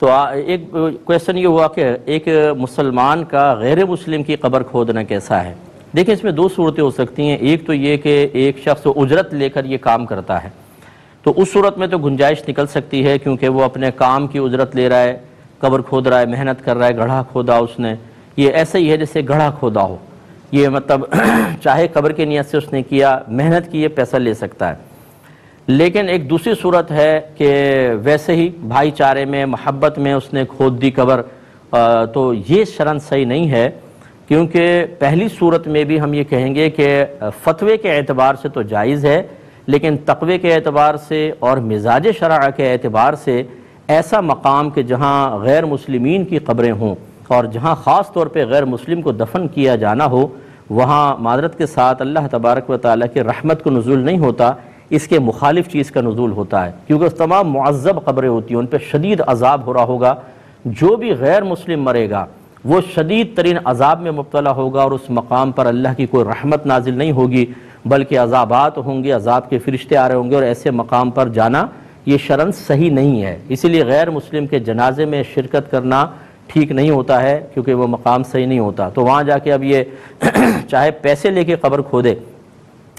تو ایک کویسچن یہ ہوا کہ ایک مسلمان کا غیر مسلم کی قبر کھودنا کیسا ہے؟ دیکھیں اس میں دو صورتیں ہو سکتی ہیں. ایک تو یہ کہ ایک شخص اجرت لے کر یہ کام کرتا ہے، تو اس صورت میں تو گنجائش نکل سکتی ہے، کیونکہ وہ اپنے کام کی اجرت لے رہا ہے، قبر کھود رہا ہے، محنت کر رہا ہے، گڑھا کھودا اس نے. یہ ایسا ہی ہے جیسے گڑھا کھودا ہو، یہ مطلب چاہے قبر کی نیت سے اس نے کیا، محنت کی، یہ پیسہ لے سکتا ہے. لیکن ایک دوسری صورت ہے کہ ویسے ہی بھائی چارے میں، محبت میں اس نے کھود دی قبر، تو یہ شرعاً صحیح نہیں ہے. کیونکہ پہلی صورت میں بھی ہم یہ کہیں گے کہ فتوے کے اعتبار سے تو جائز ہے، لیکن تقوی کے اعتبار سے اور مزاج شرع کے اعتبار سے ایسا مقام کہ جہاں غیر مسلمین کی قبریں ہوں اور جہاں خاص طور پہ غیر مسلم کو دفن کیا جانا ہو، وہاں معذرت کے ساتھ اللہ تبارک و تعالیٰ کی رحمت کو نزول نہیں ہوتا، اس کے مخالف چیز کا نزول ہوتا ہے. کیونکہ تمام معذب قبریں ہوتی ہیں، ان پہ شدید عذاب ہو رہا ہوگا. جو بھی غیر مسلم مرے گا وہ شدید ترین عذاب میں مبتلا ہوگا، اور اس مقام پر اللہ کی کوئی رحمت نازل نہیں ہوگی، بلکہ عذابات ہوں گے، عذاب کے فرشتے آ رہے ہوں گے، اور ایسے مقام پر جانا یہ شرعاً صحیح نہیں ہے. اسی لیے غیر مسلم کے جنازے میں شرکت کرنا ٹھیک نہیں ہوتا ہے، کیونکہ وہ مقام صحیح نہیں ہوتا. تو وہاں جا کے اب یہ چاہے پیسے لے کے قبر کھودے،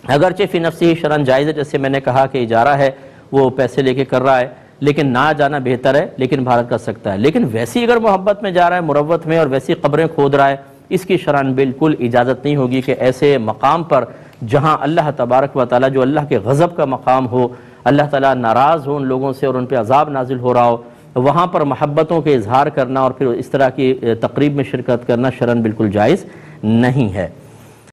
اگرچہ فی نفسی شرعاً جائز ہے، جیسے میں نے کہا کہ اجارہ ہے، وہ پیسے لے کے کر رہا ہے، لیکن نہ جانا بہتر ہے، لیکن بھارت کر سکتا ہے. لیکن ویسی اگر محبت میں جا رہا ہے، مروت میں، اور ویسی قبریں کھود رہا ہے، اس کی شرعاً بالکل اجازت نہیں ہوگی کہ ایسے مقام پر جہاں اللہ تبارک و تعالیٰ، جو اللہ کے غضب کا مقام ہو، اللہ تعالیٰ ناراض ہو ان لوگوں سے اور ان پہ عذاب نازل ہو رہا ہو، وہاں پر محبتوں کے اظہار کرنا اور پھر اس طرح کی تقریب میں شرکت کرنا شرعاً بالکل جائز نہیں ہے.